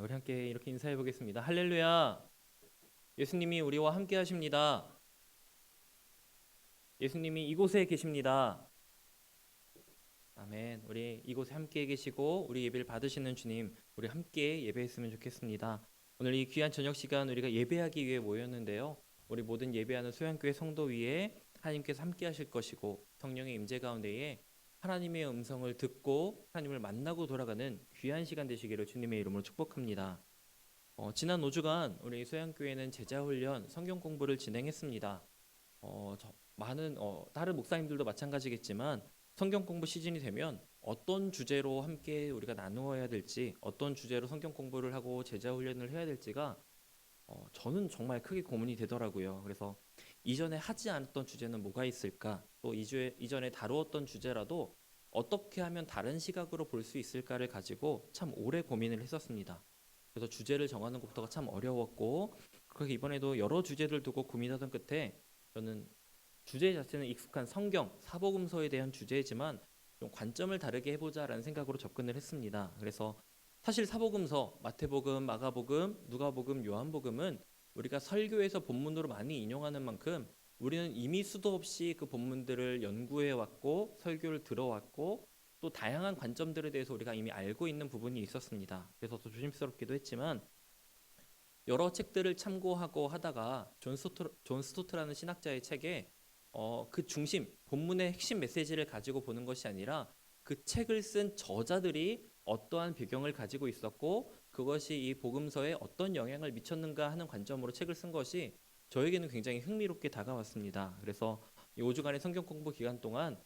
우리 함께 이렇게 인사해 보겠습니다. 할렐루야. 예수님이 우리와 함께 하십니다. 예수님이 이곳에 계십니다. 아멘. 우리 이곳에 함께 계시고 우리 예배를 받으시는 주님, 우리 함께 예배했으면 좋겠습니다. 오늘 이 귀한 저녁 시간 우리가 예배하기 위해 모였는데요. 우리 모든 예배하는 소양교회 성도 위에 하나님께서 함께 하실 것이고 성령의 임재 가운데에 하나님의 음성을 듣고 하나님을 만나고 돌아가는 귀한 시간 되시기를 주님의 이름으로 축복합니다. 지난 5주간 우리 소양교회는 제자훈련 성경 공부를 진행했습니다. 많은 다른 목사님들도 마찬가지겠지만 성경 공부 시즌이 되면 어떤 주제로 함께 우리가 나누어야 될지, 어떤 주제로 성경 공부를 하고 제자훈련을 해야 될지가 저는 정말 크게 고민이 되더라고요. 그래서 이전에 하지 않았던 주제는 뭐가 있을까? 또 이전에 다루었던 주제라도 어떻게 하면 다른 시각으로 볼 수 있을까를 가지고 참 오래 고민을 했었습니다. 그래서 주제를 정하는 것부터가 참 어려웠고, 그렇게 이번에도 여러 주제를 두고 고민하던 끝에 저는 주제 자체는 익숙한 성경, 사복음서에 대한 주제이지만 좀 관점을 다르게 해보자라는 생각으로 접근을 했습니다. 그래서 사실 사복음서, 마태복음, 마가복음, 누가복음, 요한복음은 우리가 설교에서 본문으로 많이 인용하는 만큼 우리는 이미 수도 없이 그 본문들을 연구해 왔고 설교를 들어왔고 또 다양한 관점들에 대해서 우리가 이미 알고 있는 부분이 있었습니다. 그래서 더 조심스럽기도 했지만 여러 책들을 참고하고 하다가 존 스토트라는 신학자의 책에 그 중심, 본문의 핵심 메시지를 가지고 보는 것이 아니라 그 책을 쓴 저자들이 어떠한 배경을 가지고 있었고 그것이 이 복음서에 어떤 영향을 미쳤는가 하는 관점으로 책을 쓴 것이 저에게는 굉장히 흥미롭게 다가왔습니다. 그래서 이 5주간의 성경 공부 기간 동안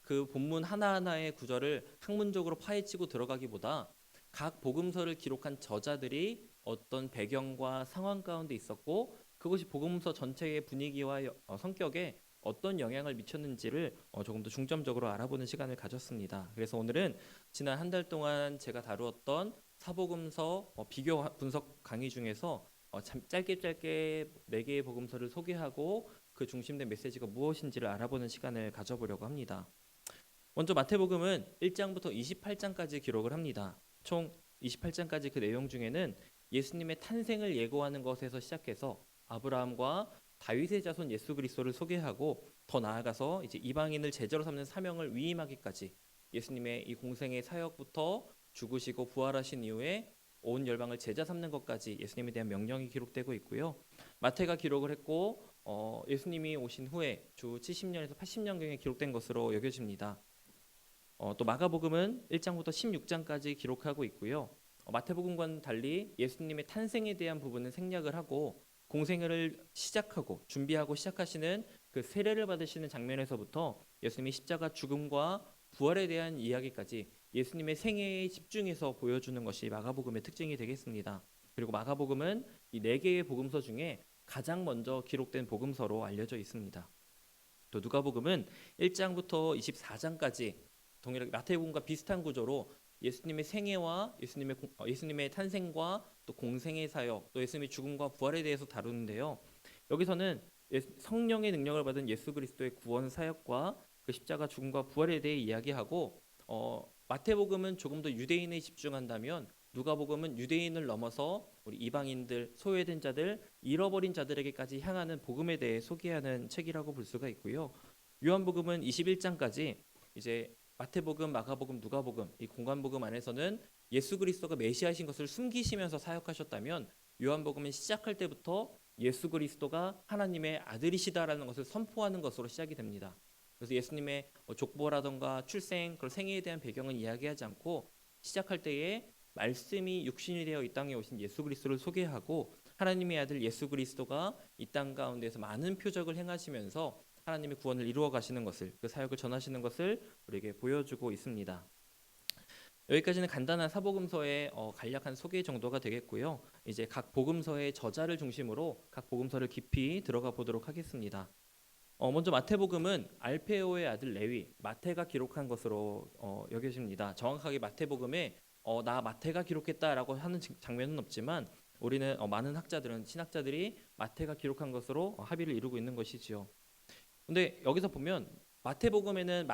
그 본문 하나하나의 구절을 학문적으로 파헤치고 들어가기보다 각 복음서를 기록한 저자들이 어떤 배경과 상황 가운데 있었고 그것이 복음서 전체의 분위기와 성격에 어떤 영향을 미쳤는지를 조금 더 중점적으로 알아보는 시간을 가졌습니다. 그래서 오늘은 지난 한 달 동안 제가 다루었던 사복음서 비교 분석 강의 중에서 짧게 4개의 복음서를 소개하고 그 중심된 메시지가 무엇인지를 알아보는 시간을 가져보려고 합니다. 먼저 마태복음은 1장부터 28장까지 기록을 합니다. 총 28장까지 그 내용 중에는 예수님의 탄생을 예고하는 것에서 시작해서 아브라함과 다윗의 자손 예수 그리스도를 소개하고 더 나아가서 이제 이방인을 제자로 삼는 사명을 위임하기까지 예수님의 이 공생의 사역부터 죽으시고 부활하신 이후에 온 열방을 제자 삼는 것까지 예수님에 대한 명령이 기록되고 있고요. 마태가 기록을 했고 예수님이 오신 후에 주 70년에서 80년경에 기록된 것으로 여겨집니다. 또 마가복음은 1장부터 16장까지 기록하고 있고요. 마태복음과는 달리 예수님의 탄생에 대한 부분은 생략을 하고 공생애를 시작하고 준비하고 시작하시는 그 세례를 받으시는 장면에서부터 예수님의 십자가 죽음과 부활에 대한 이야기까지 예수님의 생애에 집중해서 보여주는 것이 마가복음의 특징이 되겠습니다. 그리고 마가복음은 이 4개의 복음서 중에 가장 먼저 기록된 복음서로 알려져 있습니다. 또 누가복음은 1장부터 24장까지 동일하게 마태복음과 비슷한 구조로 예수님의 생애와 예수님의 탄생과 또 공생의 사역, 또 예수님의 죽음과 부활에 대해서 다루는데요. 여기서는 성령의 능력을 받은 예수 그리스도의 구원 사역과 그 십자가 죽음과 부활에 대해 이야기하고 마태복음은 조금 더 유대인에 집중한다면 누가복음은 유대인을 넘어서 우리 이방인들, 소외된 자들, 잃어버린 자들에게까지 향하는 복음에 대해 소개하는 책이라고 볼 수가 있고요. 요한복음은 21장까지 이제 마태복음, 마가복음, 누가복음 이 공관복음 안에서는 예수 그리스도가 메시아이신 것을 숨기시면서 사역하셨다면 요한복음은 시작할 때부터 예수 그리스도가 하나님의 아들이시다라는 것을 선포하는 것으로 시작이 됩니다. 그래서 예수님의 족보라던가 출생, 그런 생애에 대한 배경은 이야기하지 않고 시작할 때에 말씀이 육신이 되어 이 땅에 오신 예수 그리스도를 소개하고 하나님의 아들 예수 그리스도가 이 땅 가운데서 많은 표적을 행하시면서 하나님의 구원을 이루어 가시는 것을, 그 사역을 전하시는 것을 우리에게 보여주고 있습니다. 여기까지는 간단한 사복음서의 간략한 소개 정도가 되겠고요. 이제 각 복음서의 저자를 중심으로 각 복음서를 깊이 들어가 보도록 하겠습니다. 먼저 마태복음은 알페오의 아들 레위, 마태가 기록한 것으로 여겨집니다. 정확하게 마태복음에 나 마태가 기록했다라고 하는 장면은 없지만 우리는 많은 학자들은 신학자들이 마태가 기록한 것으로 합의를 이루고 있는 것이지요. 근데 여기서 보면 마태복음에는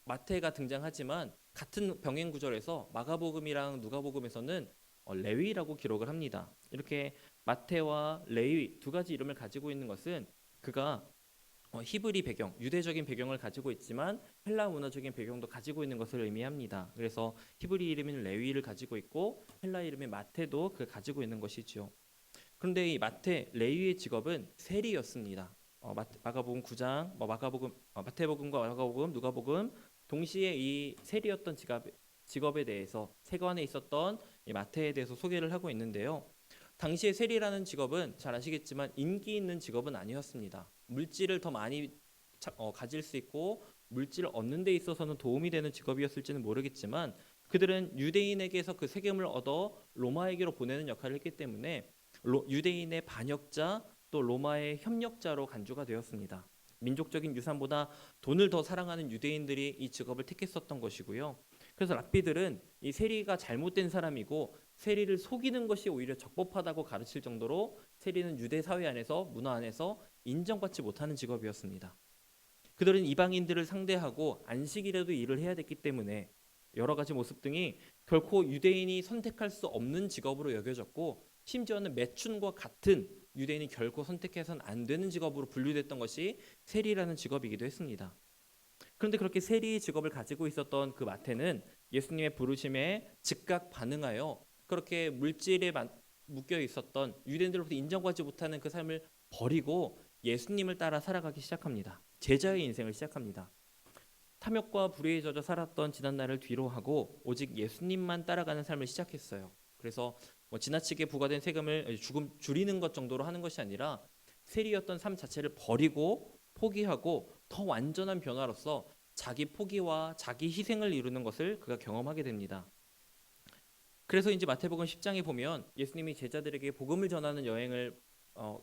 마태가 등장하지만 같은 병행 구절에서 마가복음이랑 누가복음에서는 레위라고 기록을 합니다. 이렇게 마태와 레위 두 가지 이름을 가지고 있는 것은 그가 히브리 배경, 유대적인 배경을 가지고 있지만 헬라 문화적인 배경도 가지고 있는 것을 의미합니다. 그래서 히브리 이름인 레위를 가지고 있고 헬라 이름인 마태도 그 가지고 있는 것이죠. 그런데 이 마태, 레위의 직업은 세리였습니다. 마가복음 9장, 마태복음과 마가복음, 누가복음 동시에 이 세리였던 직업에 대해서 세관에 있었던 이 마태에 대해서 소개를 하고 있는데요. 당시에 세리라는 직업은 잘 아시겠지만 인기 있는 직업은 아니었습니다. 물질을 더 많이 가질 수 있고 물질을 얻는 데 있어서는 도움이 되는 직업이었을지는 모르겠지만 그들은 유대인에게서 그 세금을 얻어 로마에게로 보내는 역할을 했기 때문에 유대인의 반역자 또 로마의 협력자로 간주가 되었습니다. 민족적인 유산보다 돈을 더 사랑하는 유대인들이 이 직업을 택했었던 것이고요. 그래서 랍비들은 이 세리가 잘못된 사람이고 세리를 속이는 것이 오히려 적법하다고 가르칠 정도로 세리는 유대 사회 안에서 문화 안에서 인정받지 못하는 직업이었습니다. 그들은 이방인들을 상대하고 안식일에도 일을 해야 됐기 때문에 여러 가지 모습 등이 결코 유대인이 선택할 수 없는 직업으로 여겨졌고 심지어는 매춘과 같은 유대인이 결코 선택해서는 안 되는 직업으로 분류됐던 것이 세리라는 직업이기도 했습니다. 그런데 그렇게 세리의 직업을 가지고 있었던 그 마태는 예수님의 부르심에 즉각 반응하여 그렇게 물질에 묶여 있었던 유대인들로부터 인정받지 못하는 그 삶을 버리고 예수님을 따라 살아가기 시작합니다. 제자의 인생을 시작합니다. 탐욕과 불의에 젖어 살았던 지난 날을 뒤로 하고 오직 예수님만 따라가는 삶을 시작했어요. 그래서 지나치게 부과된 세금을 줄이는 것 정도로 하는 것이 아니라 세리였던 삶 자체를 버리고 포기하고 더 완전한 변화로서 자기 포기와 자기 희생을 이루는 것을 그가 경험하게 됩니다. 그래서 이제 마태복음 10장에 보면 예수님이 제자들에게 복음을 전하는 여행을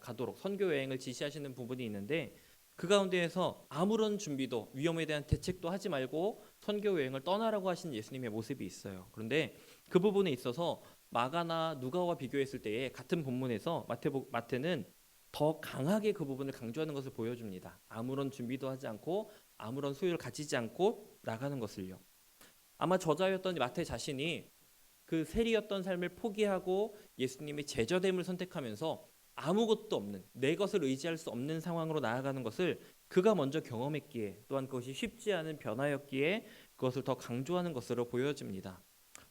가도록 선교 여행을 지시하시는 부분이 있는데 그 가운데에서 아무런 준비도 위험에 대한 대책도 하지 말고 선교 여행을 떠나라고 하신 예수님의 모습이 있어요. 그런데 그 부분에 있어서 마가나 누가와 비교했을 때에 같은 본문에서 마태는 더 강하게 그 부분을 강조하는 것을 보여줍니다. 아무런 준비도 하지 않고 아무런 소유를 가지지 않고 나가는 것을요. 아마 저자였던 마태 자신이 그 세리였던 삶을 포기하고 예수님의 제자됨을 선택하면서 아무것도 없는 내 것을 의지할 수 없는 상황으로 나아가는 것을 그가 먼저 경험했기에 또한 그것이 쉽지 않은 변화였기에 그것을 더 강조하는 것으로 보여집니다.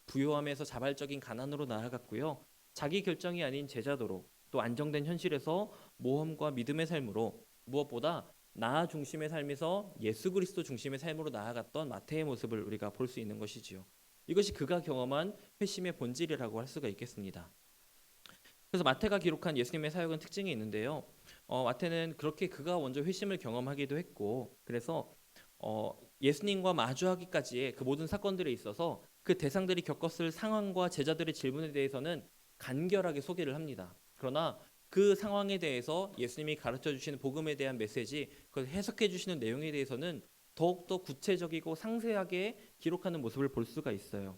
부요함에서 자발적인 가난으로 나아갔고요. 자기 결정이 아닌 제자도로 또 안정된 현실에서 모험과 믿음의 삶으로 무엇보다 나 중심의 삶에서 예수 그리스도 중심의 삶으로 나아갔던 마태의 모습을 우리가 볼 수 있는 것이지요. 이것이 그가 경험한 회심의 본질이라고 할 수가 있겠습니다. 그래서 마태가 기록한 예수님의 사역은 특징이 있는데요. 마태는 그렇게 그가 먼저 회심을 경험하기도 했고 그래서 예수님과 마주하기까지의 그 모든 사건들에 있어서 그 대상들이 겪었을 상황과 제자들의 질문에 대해서는 간결하게 소개를 합니다. 그러나 그 상황에 대해서 예수님이 가르쳐 주시는 복음에 대한 메시지, 그걸 해석해 주시는 내용에 대해서는 더욱더 구체적이고 상세하게 기록하는 모습을 볼 수가 있어요.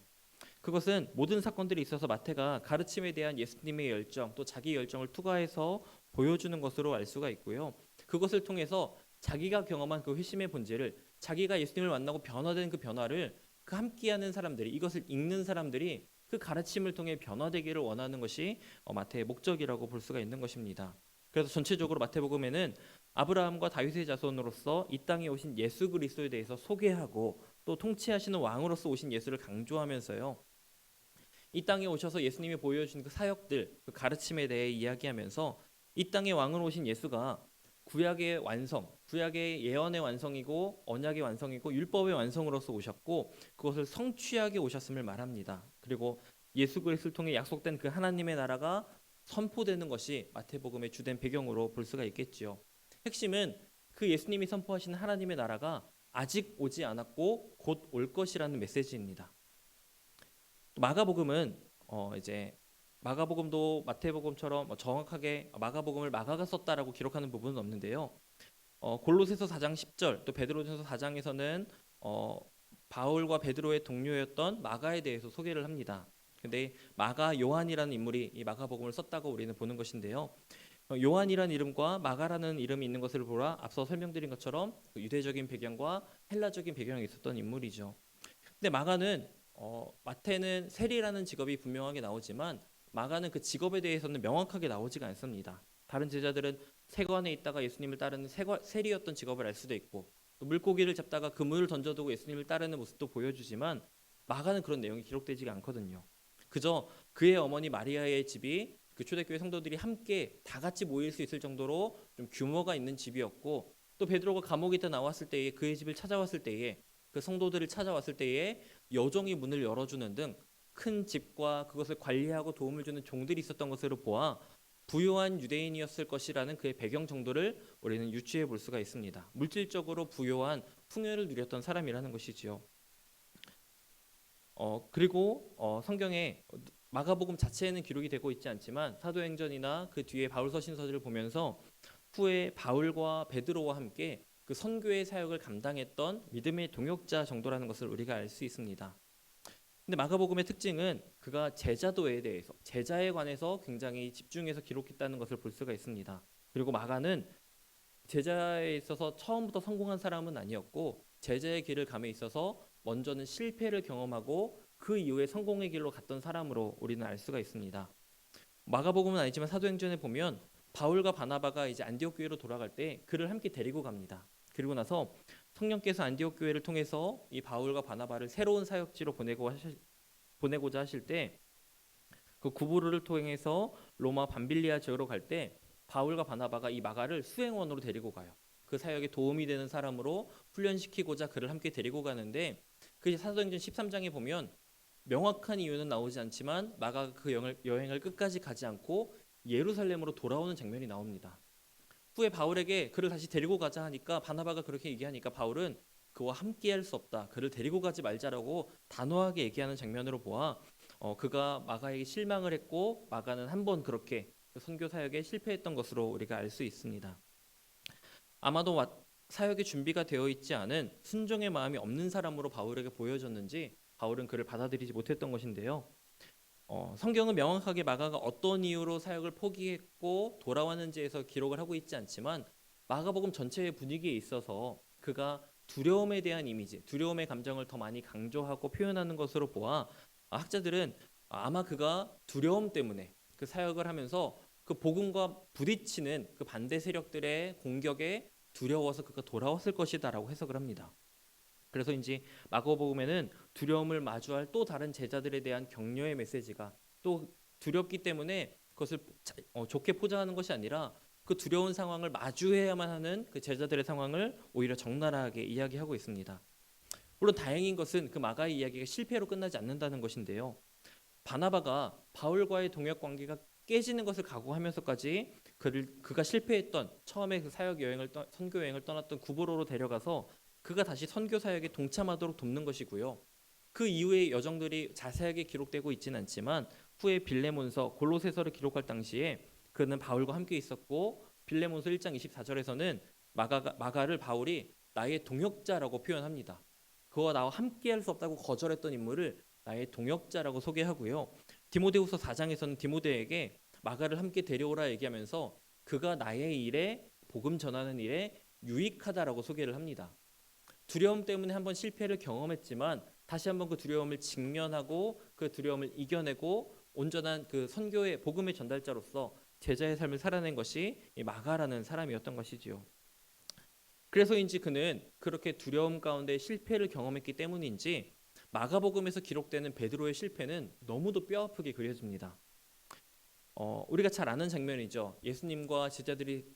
그것은 모든 사건들이 있어서 마태가 가르침에 대한 예수님의 열정 또 자기 열정을 투과해서 보여주는 것으로 알 수가 있고요. 그것을 통해서 자기가 경험한 그 회심의 본질을 자기가 예수님을 만나고 변화된 그 변화를 그 함께하는 사람들이 이것을 읽는 사람들이 그 가르침을 통해 변화되기를 원하는 것이 마태의 목적이라고 볼 수가 있는 것입니다. 그래서 전체적으로 마태복음에는 아브라함과 다윗의 자손으로서 이 땅에 오신 예수 그리스도에 대해서 소개하고 또 통치하시는 왕으로서 오신 예수를 강조하면서요. 이 땅에 오셔서 예수님이 보여주신 그 사역들, 그 가르침에 대해 이야기하면서 이 땅에 왕으로 오신 예수가 구약의 완성, 구약의 예언의 완성이고 언약의 완성이고 율법의 완성으로서 오셨고 그것을 성취하게 오셨음을 말합니다. 그리고 예수 그리스도를 통해 약속된 그 하나님의 나라가 선포되는 것이 마태복음의 주된 배경으로 볼 수가 있겠지요. 핵심은 그 예수님이 선포하시는 하나님의 나라가 아직 오지 않았고 곧 올 것이라는 메시지입니다. 마가복음은 이제 마가복음도 마태복음처럼 정확하게 마가복음을 마가가 썼다라고 기록하는 부분은 없는데요. 골로새서 4장 10절 또 베드로전서 4장에서는 바울과 베드로의 동료였던 마가에 대해서 소개를 합니다. 근데 마가 요한이라는 인물이 이 마가복음을 썼다고 우리는 보는 것인데요. 요한이라는 이름과 마가라는 이름이 있는 것을 보라 앞서 설명드린 것처럼 유대적인 배경과 헬라적인 배경이 있었던 인물이죠. 근데 마가는 마태는 세리라는 직업이 분명하게 나오지만 마가는 그 직업에 대해서는 명확하게 나오지가 않습니다. 다른 제자들은 세관에 있다가 예수님을 따르는 세리였던 직업을 알 수도 있고 또 물고기를 잡다가 그물을 던져두고 예수님을 따르는 모습도 보여주지만 마가는 그런 내용이 기록되지가 않거든요. 그저 그의 어머니 마리아의 집이 그 초대교회 성도들이 함께 다 같이 모일 수 있을 정도로 좀 규모가 있는 집이었고 또 베드로가 감옥에 있다 나왔을 때에 그의 집을 찾아왔을 때에 그 성도들을 찾아왔을 때에 여종이 문을 열어주는 등 큰 집과 그것을 관리하고 도움을 주는 종들이 있었던 것으로 보아 부유한 유대인이었을 것이라는 그의 배경 정도를 우리는 유추해 볼 수가 있습니다. 물질적으로 부유한 풍요를 누렸던 사람이라는 것이지요. 그리고 성경에 마가복음 자체에는 기록이 되고 있지 않지만 사도행전이나 그 뒤에 바울서 신서들을 보면서 후에 바울과 베드로와 함께 그 선교의 사역을 감당했던 믿음의 동역자 정도라는 것을 우리가 알 수 있습니다. 근데 마가복음의 특징은 그가 제자도에 대해서 제자에 관해서 굉장히 집중해서 기록했다는 것을 볼 수가 있습니다. 그리고 마가는 제자에 있어서 처음부터 성공한 사람은 아니었고 제자의 길을 감에 있어서 먼저는 실패를 경험하고 그 이후에 성공의 길로 갔던 사람으로 우리는 알 수가 있습니다. 마가복음은 아니지만 사도행전에 보면 바울과 바나바가 이제 안디옥 교회로 돌아갈 때 그를 함께 데리고 갑니다. 그리고 나서 성령께서 안디옥 교회를 통해서 이 바울과 바나바를 새로운 사역지로 보내고자 하실 때 그 구부로를 통해서 로마 밤빌리아 지역으로 갈 때 바울과 바나바가 이 마가를 수행원으로 데리고 가요. 그 사역에 도움이 되는 사람으로 훈련시키고자 그를 함께 데리고 가는데 그 사도행전 13장에 보면 명확한 이유는 나오지 않지만 마가가 그 여행을 끝까지 가지 않고 예루살렘으로 돌아오는 장면이 나옵니다. 후에 바울에게 그를 다시 데리고 가자 하니까 바나바가 그렇게 얘기하니까 바울은 그와 함께 할 수 없다. 그를 데리고 가지 말자라고 단호하게 얘기하는 장면으로 보아 그가 마가에게 실망을 했고 마가는 한번 그렇게 선교 사역에 실패했던 것으로 우리가 알 수 있습니다. 아마도 사역의 준비가 되어 있지 않은 순종의 마음이 없는 사람으로 바울에게 보여졌는지 바울은 그를 받아들이지 못했던 것인데요. 성경은 명확하게 마가가 어떤 이유로 사역을 포기했고 돌아왔는지에서 기록을 하고 있지 않지만 마가복음 전체의 분위기에 있어서 그가 두려움에 대한 이미지, 두려움의 감정을 더 많이 강조하고 표현하는 것으로 보아 학자들은 아마 그가 두려움 때문에 그 사역을 하면서 그 복음과 부딪히는 그 반대 세력들의 공격에 두려워서 그가 돌아왔을 것이다라고 해석을 합니다. 그래서인지 마가복음에는 두려움을 마주할 또 다른 제자들에 대한 격려의 메시지가 또 두렵기 때문에 그것을 좋게 포장하는 것이 아니라 그 두려운 상황을 마주해야만 하는 그 제자들의 상황을 오히려 적나라하게 이야기하고 있습니다. 물론 다행인 것은 그 마가의 이야기가 실패로 끝나지 않는다는 것인데요. 바나바가 바울과의 동역 관계가 깨지는 것을 각오하면서까지 그가 실패했던 처음에 그 선교 여행을 떠났던 구브로로 데려가서 그가 다시 선교 사역에 동참하도록 돕는 것이고요. 그 이후의 여정들이 자세하게 기록되고 있지는 않지만 후에 빌레몬서, 골로새서를 기록할 당시에 그는 바울과 함께 있었고 빌레몬서 1장 24절에서는 마가를 바울이 나의 동역자라고 표현합니다. 그와 나와 함께 할 수 없다고 거절했던 인물을 나의 동역자라고 소개하고요. 디모데후서 4장에서는 디모데에게 마가를 함께 데려오라 얘기하면서 그가 나의 일에 복음 전하는 일에 유익하다라고 소개를 합니다. 두려움 때문에 한번 실패를 경험했지만 다시 한번 그 두려움을 직면하고 그 두려움을 이겨내고 온전한 그 선교의 복음의 전달자로서 제자의 삶을 살아낸 것이 이 마가라는 사람이었던 것이지요. 그래서인지 그는 그렇게 두려움 가운데 실패를 경험했기 때문인지 마가복음에서 기록되는 베드로의 실패는 너무도 뼈아프게 그려집니다. 우리가 잘 아는 장면이죠. 예수님과 제자들이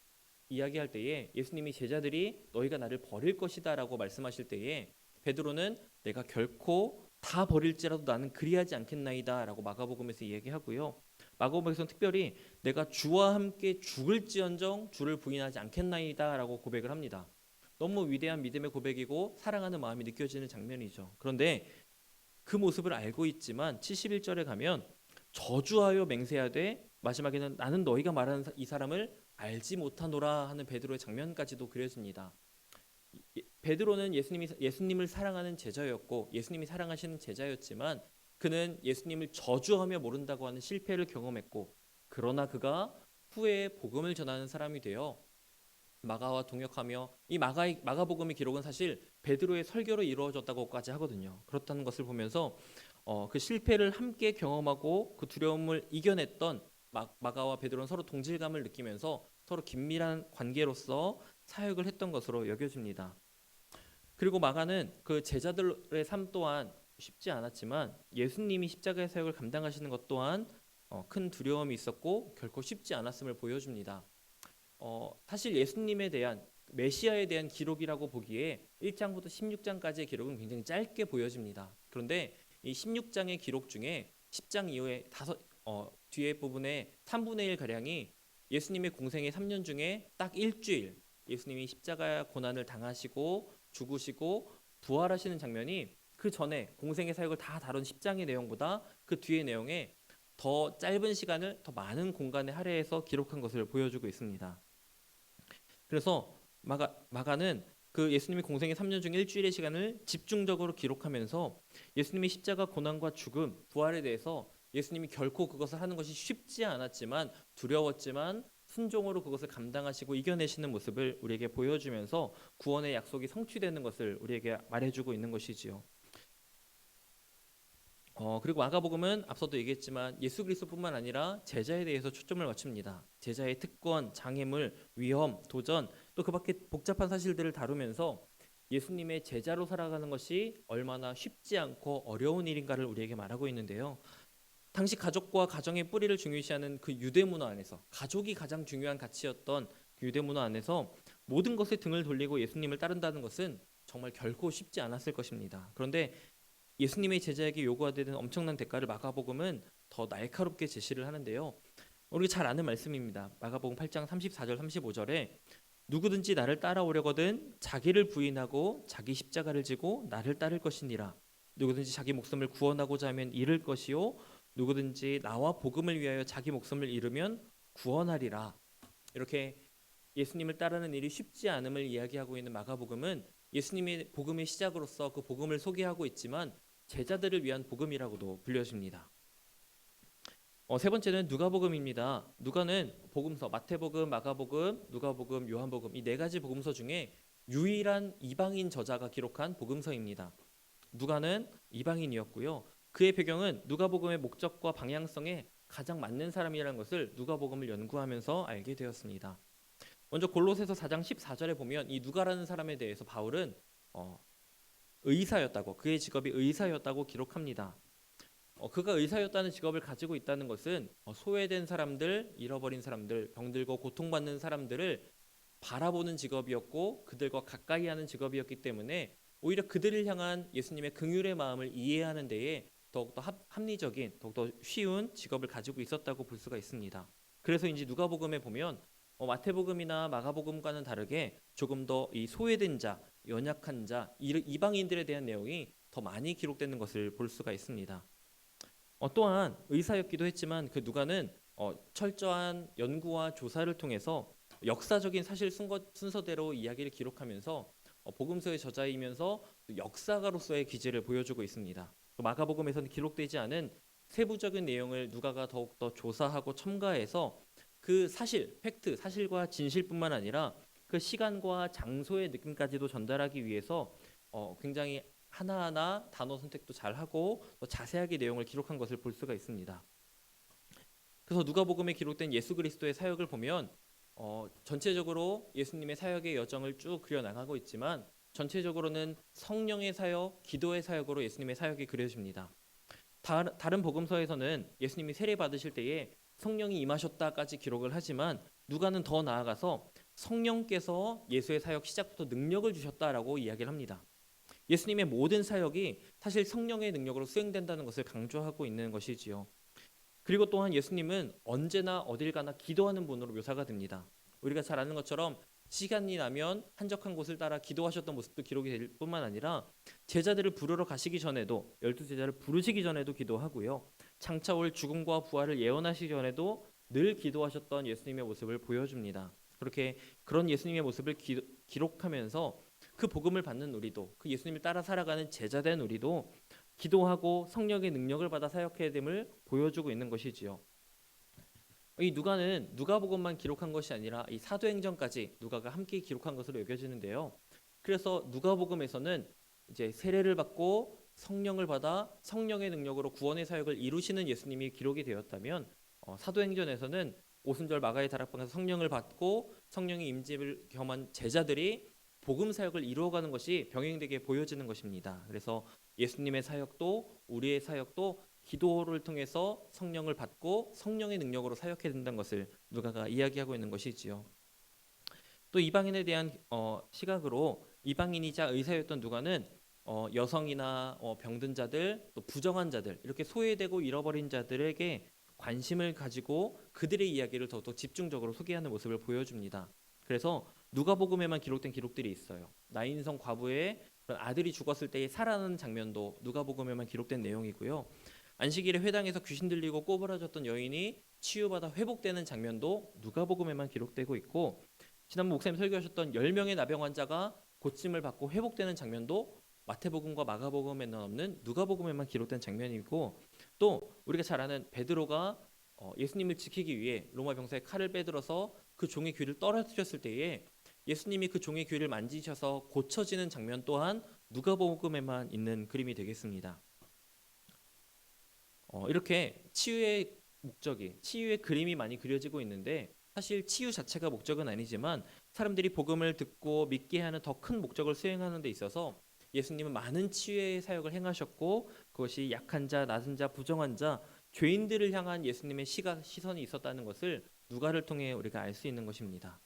이야기할 때에 예수님이 제자들이 너희가 나를 버릴 것이다 라고 말씀하실 때에 베드로는 내가 결코 다 버릴지라도 나는 그리하지 않겠나이다 라고 마가복음에서 이야기하고요. 마가복음에서는 특별히 내가 주와 함께 죽을지언정 주를 부인하지 않겠나이다 라고 고백을 합니다. 너무 위대한 믿음의 고백이고 사랑하는 마음이 느껴지는 장면이죠. 그런데 그 모습을 알고 있지만 71절에 가면 저주하여 맹세하되 마지막에는 나는 너희가 말하는 이 사람을 알지 못하노라 하는 베드로의 장면까지도 그려집니다. 베드로는 예수님을 사랑하는 제자였고 예수님이 사랑하시는 제자였지만 그는 예수님을 저주하며 모른다고 하는 실패를 경험했고 그러나 그가 후에 복음을 전하는 사람이 되어 마가와 동역하며 이 마가복음의 기록은 사실 베드로의 설교로 이루어졌다고까지 하거든요. 그렇다는 것을 보면서 그 실패를 함께 경험하고 그 두려움을 이겨냈던 마가와 베드로는 서로 동질감을 느끼면서 서로 긴밀한 관계로서 사역을 했던 것으로 여겨집니다. 그리고 마가는 그 제자들의 삶 또한 쉽지 않았지만 예수님이 십자가의 사역을 감당하시는 것 또한 큰 두려움이 있었고 결코 쉽지 않았음을 보여줍니다. 사실 예수님에 대한 메시아에 대한 기록이라고 보기에 1장부터 16장까지의 기록은 굉장히 짧게 보여집니다. 그런데 이 16장의 기록 중에 10장 이후에 뒤에 부분에 3분의 1 가량이 예수님의 공생의 3년 중에 딱 일주일 예수님이 십자가 고난을 당하시고 죽으시고 부활하시는 장면이 그 전에 공생의 사역을 다 다룬 10장의 내용보다 그 뒤의 내용에 더 짧은 시간을 더 많은 공간에 할애해서 기록한 것을 보여주고 있습니다. 그래서 마가는 그 예수님이 공생의 3년 중 일주일의 시간을 집중적으로 기록하면서 예수님의 십자가 고난과 죽음, 부활에 대해서 예수님이 결코 그것을 하는 것이 쉽지 않았지만 두려웠지만 순종으로 그것을 감당하시고 이겨내시는 모습을 우리에게 보여주면서 구원의 약속이 성취되는 것을 우리에게 말해주고 있는 것이지요. 그리고 마가복음은 앞서도 얘기했지만 예수 그리스도뿐만 아니라 제자에 대해서 초점을 맞춥니다. 제자의 특권, 장애물, 위험, 도전 또 그 밖에 복잡한 사실들을 다루면서 예수님의 제자로 살아가는 것이 얼마나 쉽지 않고 어려운 일인가를 우리에게 말하고 있는데요. 당시 가족과 가정의 뿌리를 중요시하는 그 유대 문화 안에서 가족이 가장 중요한 가치였던 그 유대 문화 안에서 모든 것에 등을 돌리고 예수님을 따른다는 것은 정말 결코 쉽지 않았을 것입니다. 그런데 예수님의 제자에게 요구하되는 엄청난 대가를 마가복음은 더 날카롭게 제시를 하는데요. 우리가 잘 아는 말씀입니다. 마가복음 8장 34절 35절에 누구든지 나를 따라오려거든 자기를 부인하고 자기 십자가를 지고 나를 따를 것이니라. 누구든지 자기 목숨을 구원하고자 하면 잃을 것이요 누구든지 나와 복음을 위하여 자기 목숨을 잃으면 구원하리라. 이렇게 예수님을 따르는 일이 쉽지 않음을 이야기하고 있는 마가복음은 예수님의 복음의 시작으로서 그 복음을 소개하고 있지만 제자들을 위한 복음이라고도 불려집니다. 세 번째는 누가복음입니다. 누가는 복음서 마태복음, 마가복음, 누가복음, 요한복음 이 네 가지 복음서 중에 유일한 이방인 저자가 기록한 복음서입니다. 누가는 이방인이었고요. 그의 배경은 누가복음의 목적과 방향성에 가장 맞는 사람이라는 것을 누가복음을 연구하면서 알게 되었습니다. 먼저 골로새서 4장 14절에 보면 이 누가라는 사람에 대해서 바울은 의사였다고 그의 직업이 의사였다고 기록합니다. 그가 의사였다는 직업을 가지고 있다는 것은 소외된 사람들, 잃어버린 사람들, 병들고 고통받는 사람들을 바라보는 직업이었고 그들과 가까이 하는 직업이었기 때문에 오히려 그들을 향한 예수님의 긍휼의 마음을 이해하는 데에 더욱더 합리적인, 더욱더 쉬운 직업을 가지고 있었다고 볼 수가 있습니다. 그래서인지 누가복음에 보면 마태복음이나 마가복음과는 다르게 조금 더 이 소외된 자, 연약한 자, 이방인들에 대한 내용이 더 많이 기록되는 것을 볼 수가 있습니다. 또한 의사였기도 했지만 그 누가는 철저한 연구와 조사를 통해서 역사적인 사실 순서대로 이야기를 기록하면서 복음서의 저자이면서 역사가로서의 기질을 보여주고 있습니다. 또 마가복음에서는 기록되지 않은 세부적인 내용을 누가가 더욱더 조사하고 첨가해서 그 팩트, 사실과 진실뿐만 아니라 그 시간과 장소의 느낌까지도 전달하기 위해서 굉장히 하나하나 단어 선택도 잘하고 또 자세하게 내용을 기록한 것을 볼 수가 있습니다. 그래서 누가복음에 기록된 예수 그리스도의 사역을 보면 전체적으로 예수님의 사역의 여정을 쭉 그려나가고 있지만 전체적으로는 성령의 사역, 기도의 사역으로 예수님의 사역이 그려집니다. 다른 복음서에서는 예수님이 세례 받으실 때에 성령이 임하셨다까지 기록을 하지만 누가는 더 나아가서 성령께서 예수의 사역 시작부터 능력을 주셨다라고 이야기를 합니다. 예수님의 모든 사역이 사실 성령의 능력으로 수행된다는 것을 강조하고 있는 것이지요. 그리고 또한 예수님은 언제나 어딜 가나 기도하는 분으로 묘사가 됩니다. 우리가 잘 아는 것처럼 시간이 나면 한적한 곳을 따라 기도하셨던 모습도 기록이 될 뿐만 아니라 제자들을 부르러 가시기 전에도 12제자를 부르시기 전에도 기도하고요. 장차 올 죽음과 부활을 예언하시기 전에도 늘 기도하셨던 예수님의 모습을 보여줍니다. 그런 예수님의 모습을 기록하면서 그 복음을 받는 우리도 그 예수님을 따라 살아가는 제자된 우리도 기도하고 성령의 능력을 받아 사역해야 됨을 보여주고 있는 것이지요. 이 누가는 누가복음만 기록한 것이 아니라 이 사도행전까지 누가가 함께 기록한 것으로 여겨지는데요. 그래서 누가복음에서는 이제 세례를 받고 성령을 받아 성령의 능력으로 구원의 사역을 이루시는 예수님이 기록이 되었다면 사도행전에서는 오순절 마가의 다락방에서 성령을 받고 성령의 임재를 경험한 제자들이 복음 사역을 이루어가는 것이 병행되게 보여지는 것입니다. 그래서 예수님의 사역도 우리의 사역도 기도를 통해서 성령을 받고 성령의 능력으로 사역해야 된다는 것을 누가가 이야기하고 있는 것이지요. 또 이방인에 대한 시각으로 이방인이자 의사였던 누가는 여성이나 병든 자들, 또 부정한 자들, 이렇게 소외되고 잃어버린 자들에게 관심을 가지고 그들의 이야기를 더더 집중적으로 소개하는 모습을 보여줍니다. 그래서 누가복음에만 기록된 기록들이 있어요. 나인성 과부의 그런 아들이 죽었을 때의 살아나는 장면도 누가복음에만 기록된 내용이고요. 안식일에 회당에서 귀신 들리고 꼬부라졌던 여인이 치유받아 회복되는 장면도 누가복음에만 기록되고 있고, 지난번 목사님 설교하셨던 10명의 나병 환자가 고침을 받고 회복되는 장면도 마태복음과 마가복음에는 없는 누가복음에만 기록된 장면이고, 또 우리가 잘 아는 베드로가 예수님을 지키기 위해 로마 병사의 칼을 빼들어서 그 종의 귀를 떨어뜨렸을 때에 예수님이 그 종의 귀를 만지셔서 고쳐지는 장면 또한 누가복음에만 있는 그림이 되겠습니다. 이렇게 치유의 목적이, 치유의 그림이 많이 그려지고 있는데, 사실 치유 자체가 목적은 아니지만 사람들이 복음을 듣고 믿게 하는 더 큰 목적을 수행하는 데 있어서 예수님은 많은 치유의 사역을 행하셨고, 그것이 약한 자, 낮은 자, 부정한 자, 죄인들을 향한 예수님의 시선이 있었다는 것을 누가를 통해 우리가 알 수 있는 것입니다.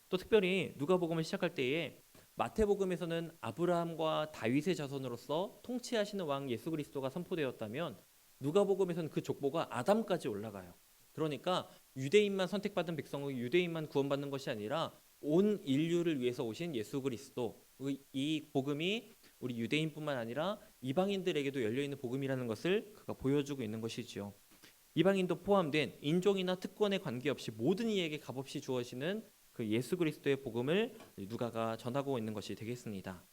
또 특별히 누가복음을 시작할 때에 마태복음에서는 아브라함과 다윗의 자손으로서 통치하시는 왕 예수 그리스도가 선포되었다면, 누가복음에서는 그 족보가 아담까지 올라가요. 그러니까 유대인만 선택받은 백성의 유대인만 구원받는 것이 아니라 온 인류를 위해서 오신 예수 그리스도, 이 복음이 우리 유대인뿐만 아니라 이방인들에게도 열려있는 복음이라는 것을 그가 보여주고 있는 것이지요. 이방인도 포함된 인종이나 특권에 관계없이 모든 이에게 값없이 주어지는 그 예수 그리스도의 복음을 누가가 전하고 있는 것이 되겠습니다.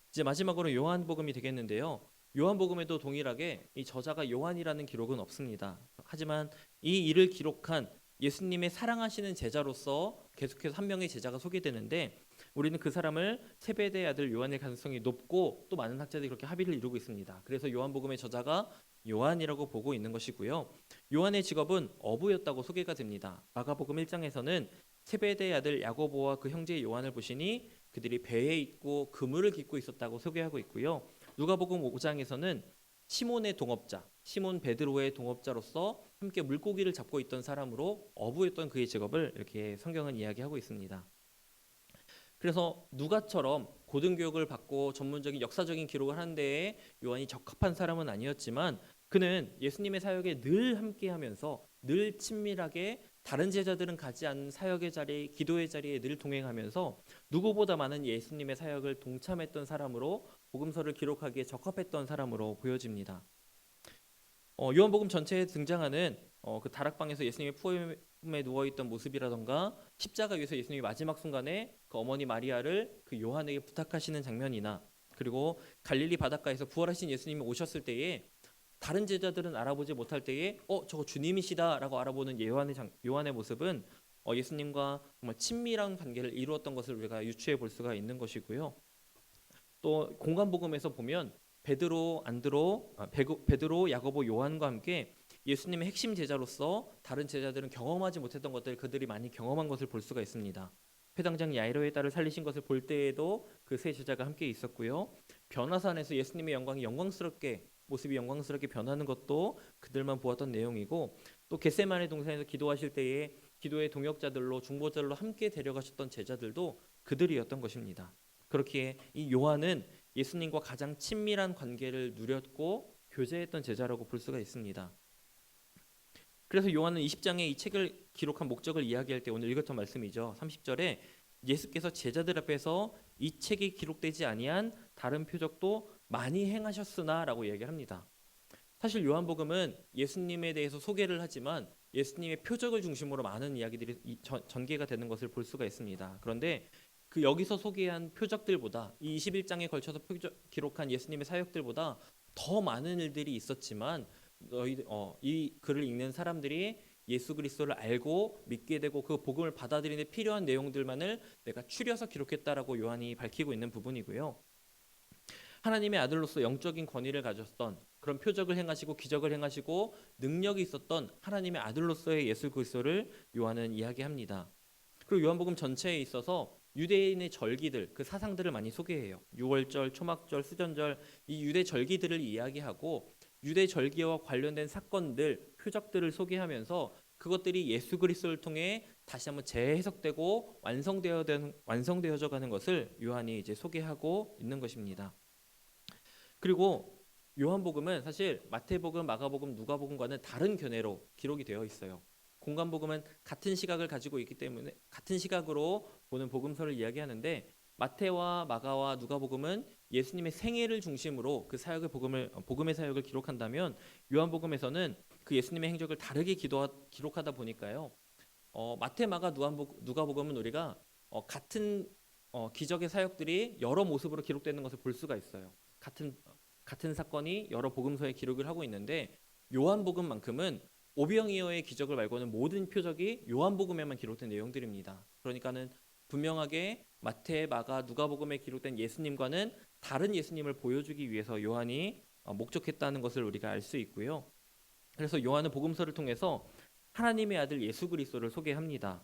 이제 마지막으로 요한복음이 되겠는데요. 요한복음에도 동일하게 이 저자가 요한이라는 기록은 없습니다. 하지만 이 일을 기록한 예수님의 사랑하시는 제자로서 계속해서 한 명의 제자가 소개되는데, 우리는 그 사람을 세베대의 아들 요한의 가능성이 높고, 또 많은 학자들이 그렇게 합의를 이루고 있습니다. 그래서 요한복음의 저자가 요한이라고 보고 있는 것이고요. 요한의 직업은 어부였다고 소개가 됩니다. 마가복음 1장에서는 세베대의 아들 야고보와 그 형제 요한을 보시니 그들이 배에 있고 그물을 깃고 있었다고 소개하고 있고요. 누가복음 5장에서는 시몬의 동업자, 시몬 베드로의 동업자로서 함께 물고기를 잡고 있던 사람으로 어부였던 그의 직업을 이렇게 성경은 이야기하고 있습니다. 그래서 누가처럼 고등교육을 받고 전문적인 역사적인 기록을 하는 데에 요한이 적합한 사람은 아니었지만, 그는 예수님의 사역에 늘 함께하면서 늘 친밀하게 다른 제자들은 가지 않는 사역의 자리, 기도의 자리에 늘 동행하면서 누구보다 많은 예수님의 사역을 동참했던 사람으로 복음서를 기록하기에 적합했던 사람으로 보여집니다. 요한복음 전체에 등장하는 그 다락방에서 예수님의 품에 누워있던 모습이라던가, 십자가 위에서 예수님이 마지막 순간에 그 어머니 마리아를 그 요한에게 부탁하시는 장면이나, 그리고 갈릴리 바닷가에서 부활하신 예수님이 오셨을 때에 다른 제자들은 알아보지 못할 때에 저거 주님이시다라고 알아보는 요한의 모습은 예수님과 정말 친밀한 관계를 이루었던 것을 우리가 유추해 볼 수가 있는 것이고요. 또 공관복음에서 보면 베드로, 야고보, 요한과 함께 예수님의 핵심 제자로서 다른 제자들은 경험하지 못했던 것들, 그들이 많이 경험한 것을 볼 수가 있습니다. 회당장 야이로의 딸을 살리신 것을 볼 때에도 그 세 제자가 함께 있었고요. 변화산에서 예수님의 모습이 영광스럽게 변하는 것도 그들만 보았던 내용이고, 또 겟세마네 동산에서 기도하실 때에 기도의 동역자들로 중보자들로 함께 데려가셨던 제자들도 그들이었던 것입니다. 그렇기에 이 요한은 예수님과 가장 친밀한 관계를 누렸고 교제했던 제자라고 볼 수가 있습니다. 그래서 요한은 20장에 이 책을 기록한 목적을 이야기할 때 오늘 읽었던 말씀이죠. 30절에 예수께서 제자들 앞에서 이 책이 기록되지 아니한 다른 표적도 많이 행하셨으나 라고 얘기를 합니다. 사실 요한복음은 예수님에 대해서 소개를 하지만 예수님의 표적을 중심으로 많은 이야기들이 전개가 되는 것을 볼 수가 있습니다. 그런데 그 여기서 소개한 표적들보다, 이 21장에 걸쳐서 기록한 예수님의 사역들보다 더 많은 일들이 있었지만, 이 글을 읽는 사람들이 예수 그리스도를 알고 믿게 되고 그 복음을 받아들이는 데 필요한 내용들만을 내가 추려서 기록했다라고 요한이 밝히고 있는 부분이고요. 하나님의 아들로서 영적인 권위를 가졌던 그런 표적을 행하시고 기적을 행하시고 능력이 있었던 하나님의 아들로서의 예수 그리스도를 요한은 이야기합니다. 그리고 요한복음 전체에 있어서 유대인의 절기들, 그 사상들을 많이 소개해요. 유월절, 초막절, 수전절, 이 유대 절기들을 이야기하고 유대 절기와 관련된 사건들, 표적들을 소개하면서 그것들이 예수 그리스도를 통해 다시 한번 재해석되고 완성되어져 가는 것을 요한이 이제 소개하고 있는 것입니다. 그리고 요한복음은 사실 마태복음, 마가복음, 누가복음과는 다른 견해로 기록이 되어 있어요. 공간복음은 같은 시각을 가지고 있기 때문에 같은 시각으로 보는 복음서를 이야기하는데 마태와 마가와 누가복음은 예수님의 생애를 중심으로 그 사역의 복음의 사역을 기록한다면 요한복음에서는 그 예수님의 행적을 다르게 기록하다 보니까요. 마태, 마가, 누가복음은 우리가 같은 기적의 사역들이 여러 모습으로 기록되는 것을 볼 수가 있어요. 같은 사건이 여러 복음서에 기록을 하고 있는데 요한복음만큼은 오병이어의 기적을 말고는 모든 표적이 요한복음에만 기록된 내용들입니다. 그러니까는 분명하게 마태, 마가, 누가복음에 기록된 예수님과는 다른 예수님을 보여주기 위해서 요한이 목적했다는 것을 우리가 알 수 있고요. 그래서 요한은 복음서를 통해서 하나님의 아들 예수 그리스도를 소개합니다.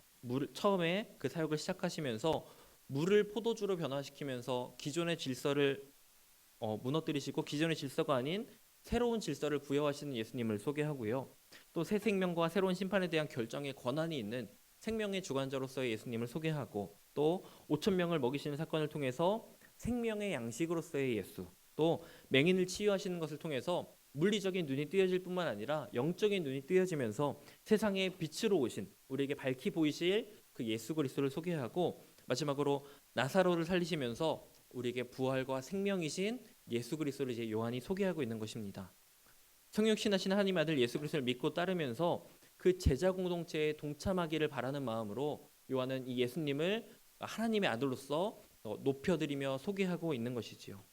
처음에 그 사역을 시작하시면서 물을 포도주로 변화시키면서 기존의 질서를 무너뜨리시고 기존의 질서가 아닌 새로운 질서를 부여하시는 예수님을 소개하고요. 또 새 생명과 새로운 심판에 대한 결정의 권한이 있는 생명의 주관자로서의 예수님을 소개하고 또 5천 명을 먹이시는 사건을 통해서 생명의 양식으로서의 예수, 또 맹인을 치유하시는 것을 통해서 물리적인 눈이 뜨여질 뿐만 아니라 영적인 눈이 뜨여지면서 세상의 빛으로 오신 우리에게 밝히 보이실 그 예수 그리스도를 소개하고 마지막으로 나사로를 살리시면서 우리에게 부활과 생명이신 예수 그리스도를 이제 요한이 소개하고 있는 것입니다. 성육신하신 하나님 아들 예수 그리스도를 믿고 따르면서 그 제자 공동체에 동참하기를 바라는 마음으로 요한은 이 예수님을 하나님의 아들로서 높여드리며 소개하고 있는 것이지요.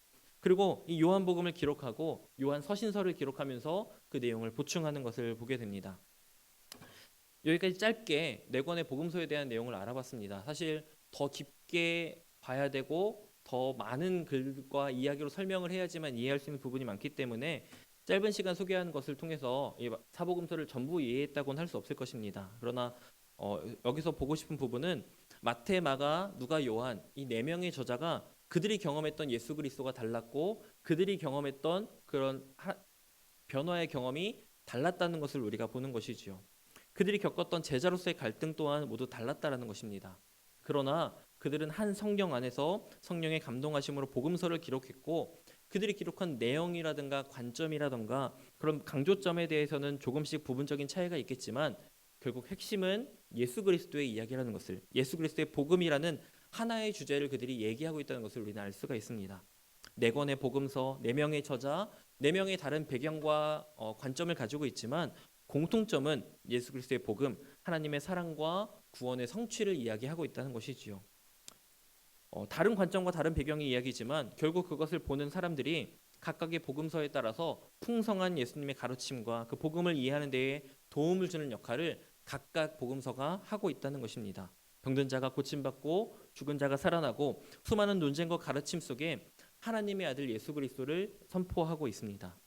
그리고 이 요한복음을 기록하고 요한 서신서를 기록하면서 그 내용을 보충하는 것을 보게 됩니다. 여기까지 짧게 네 권의 복음서에 대한 내용을 알아봤습니다. 사실 더 깊게 봐야 되고 더 많은 글과 이야기로 설명을 해야지만 이해할 수 있는 부분이 많기 때문에 짧은 시간 소개한 것을 통해서 이 사복음서를 전부 이해했다고는 할 수 없을 것입니다. 그러나 여기서 보고 싶은 부분은 마태, 마가, 누가, 요한 이 네 명의 저자가 그들이 경험했던 예수 그리스도가 달랐고 그들이 경험했던 그런 변화의 경험이 달랐다는 것을 우리가 보는 것이지요. 그들이 겪었던 제자로서의 갈등 또한 모두 달랐다라는 것입니다. 그러나 그들은 한 성경 안에서 성령의 감동하심으로 복음서를 기록했고 그들이 기록한 내용이라든가 관점이라든가 그런 강조점에 대해서는 조금씩 부분적인 차이가 있겠지만 결국 핵심은 예수 그리스도의 이야기라는 것을, 예수 그리스도의 복음이라는 하나의 주제를 그들이 얘기하고 있다는 것을 우리는 알 수가 있습니다. 네 권의 복음서, 네 명의 저자, 네 명의 다른 배경과 관점을 가지고 있지만 공통점은 예수 그리스도의 복음, 하나님의 사랑과 구원의 성취를 이야기하고 있다는 것이지요. 다른 관점과 다른 배경의 이야기지만 결국 그것을 보는 사람들이 각각의 복음서에 따라서 풍성한 예수님의 가르침과 그 복음을 이해하는 데에 도움을 주는 역할을 각각 복음서가 하고 있다는 것입니다. 병든 자가 고침받고 죽은 자가 살아나고 수많은 논쟁과 가르침 속에 하나님의 아들 예수 그리스도를 선포하고 있습니다.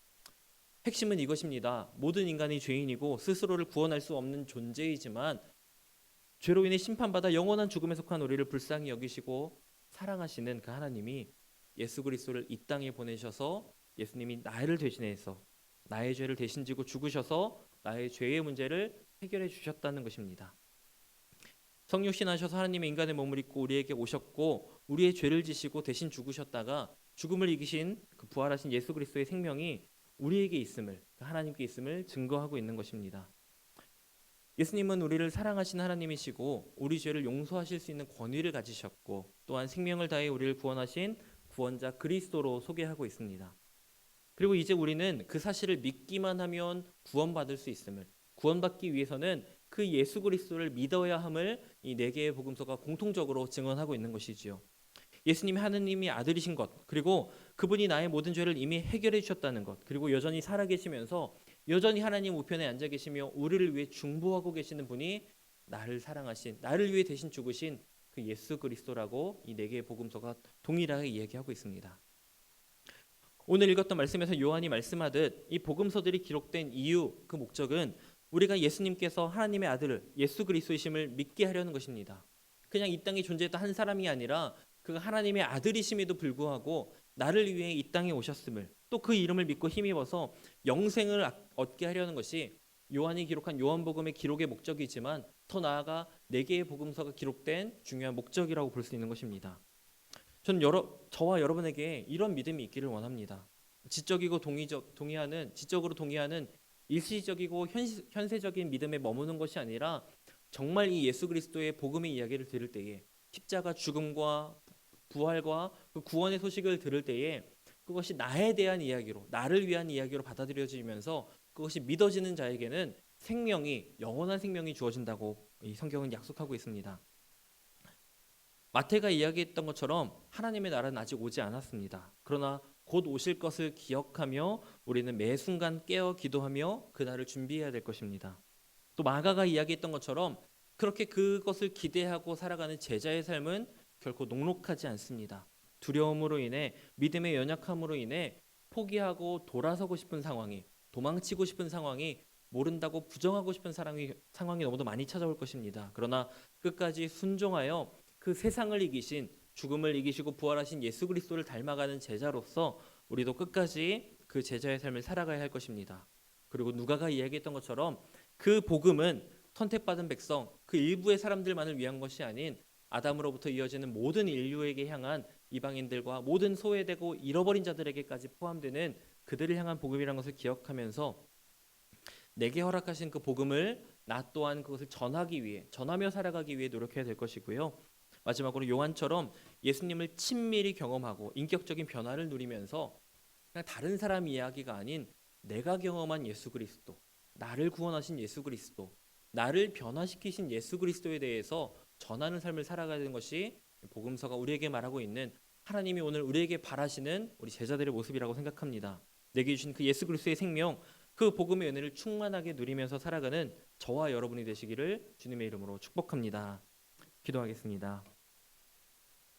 핵심은 이것입니다. 모든 인간이 죄인이고 스스로를 구원할 수 없는 존재이지만 죄로 인해 심판받아 영원한 죽음에 속한 우리를 불쌍히 여기시고 사랑하시는 그 하나님이 예수 그리스도를 이 땅에 보내셔서 예수님이 나를 대신해서 나의 죄를 대신 지고 죽으셔서 나의 죄의 문제를 해결해 주셨다는 것입니다. 성육신하셔서 하나님의 인간의 몸을 입고 우리에게 오셨고 우리의 죄를 지시고 대신 죽으셨다가 죽음을 이기신 그 부활하신 예수 그리스도의 생명이 우리에게 있음을, 하나님께 있음을 증거하고 있는 것입니다. 예수님은 우리를 사랑하신 하나님이시고 우리 죄를 용서하실 수 있는 권위를 가지셨고 또한 생명을 다해 우리를 구원하신 구원자 그리스도로 소개하고 있습니다. 그리고 이제 우리는 그 사실을 믿기만 하면 구원받을 수 있음을, 구원받기 위해서는 그 예수 그리스도를 믿어야 함을 이 네 개의 복음서가 공통적으로 증언하고 있는 것이지요. 예수님이 하느님이 아들이신 것, 그리고 그분이 나의 모든 죄를 이미 해결해 주셨다는 것, 그리고 여전히 살아계시면서 여전히 하나님 우편에 앉아 계시며 우리를 위해 중보하고 계시는 분이 나를 사랑하신, 나를 위해 대신 죽으신 그 예수 그리스도라고 이 네 개의 복음서가 동일하게 이야기하고 있습니다. 오늘 읽었던 말씀에서 요한이 말씀하듯 이 복음서들이 기록된 이유, 그 목적은 우리가 예수님께서 하나님의 아들 예수 그리스도이심을 믿게 하려는 것입니다. 그냥 이 땅에 존재했던 한 사람이 아니라 그가 하나님의 아들이심에도 불구하고 나를 위해 이 땅에 오셨음을, 또 그 이름을 믿고 힘입어서 영생을 얻게 하려는 것이 요한이 기록한 요한복음의 기록의 목적이지만 더 나아가 네 개의 복음서가 기록된 중요한 목적이라고 볼 수 있는 것입니다. 저는 저와 여러분에게 이런 믿음이 있기를 원합니다. 지적으로 동의하는 일시적이고 현세적인 믿음에 머무는 것이 아니라 정말 이 예수 그리스도의 복음의 이야기를 들을 때에, 십자가 죽음과 부활과 그 구원의 소식을 들을 때에 그것이 나에 대한 이야기로, 나를 위한 이야기로 받아들여지면서 그것이 믿어지는 자에게는 영원한 생명이 주어진다고 이 성경은 약속하고 있습니다. 마태가 이야기했던 것처럼 하나님의 나라는 아직 오지 않았습니다. 그러나 곧 오실 것을 기억하며 우리는 매 순간 깨어 기도하며 그 날을 준비해야 될 것입니다. 또 마가가 이야기했던 것처럼 그렇게 그것을 기대하고 살아가는 제자의 삶은 결코 녹록하지 않습니다. 두려움으로 인해, 믿음의 연약함으로 인해 포기하고 돌아서고 싶은 상황이, 도망치고 싶은 상황이, 모른다고 부정하고 싶은 상황이 너무도 많이 찾아올 것입니다. 그러나 끝까지 순종하여 그 세상을 이기신, 죽음을 이기시고 부활하신 예수 그리스도를 닮아가는 제자로서 우리도 끝까지 그 제자의 삶을 살아가야 할 것입니다. 그리고 누가가 이야기했던 것처럼 그 복음은 선택받은 백성, 그 일부의 사람들만을 위한 것이 아닌 아담으로부터 이어지는 모든 인류에게 향한 이방인들과 모든 소외되고 잃어버린 자들에게까지 포함되는 그들을 향한 복음이라는 것을 기억하면서 내게 허락하신 그 복음을 나 또한 그것을 전하며 살아가기 위해 노력해야 될 것이고요. 마지막으로 요한처럼 예수님을 친밀히 경험하고 인격적인 변화를 누리면서 그냥 다른 사람 이야기가 아닌 내가 경험한 예수 그리스도, 나를 구원하신 예수 그리스도, 나를 변화시키신 예수 그리스도에 대해서 전하는 삶을 살아가야 되는 것이 복음서가 우리에게 말하고 있는, 하나님이 오늘 우리에게 바라시는 우리 제자들의 모습이라고 생각합니다. 내게 주신 그 예수 그리스도의 생명, 그 복음의 은혜를 충만하게 누리면서 살아가는 저와 여러분이 되시기를 주님의 이름으로 축복합니다. 기도하겠습니다.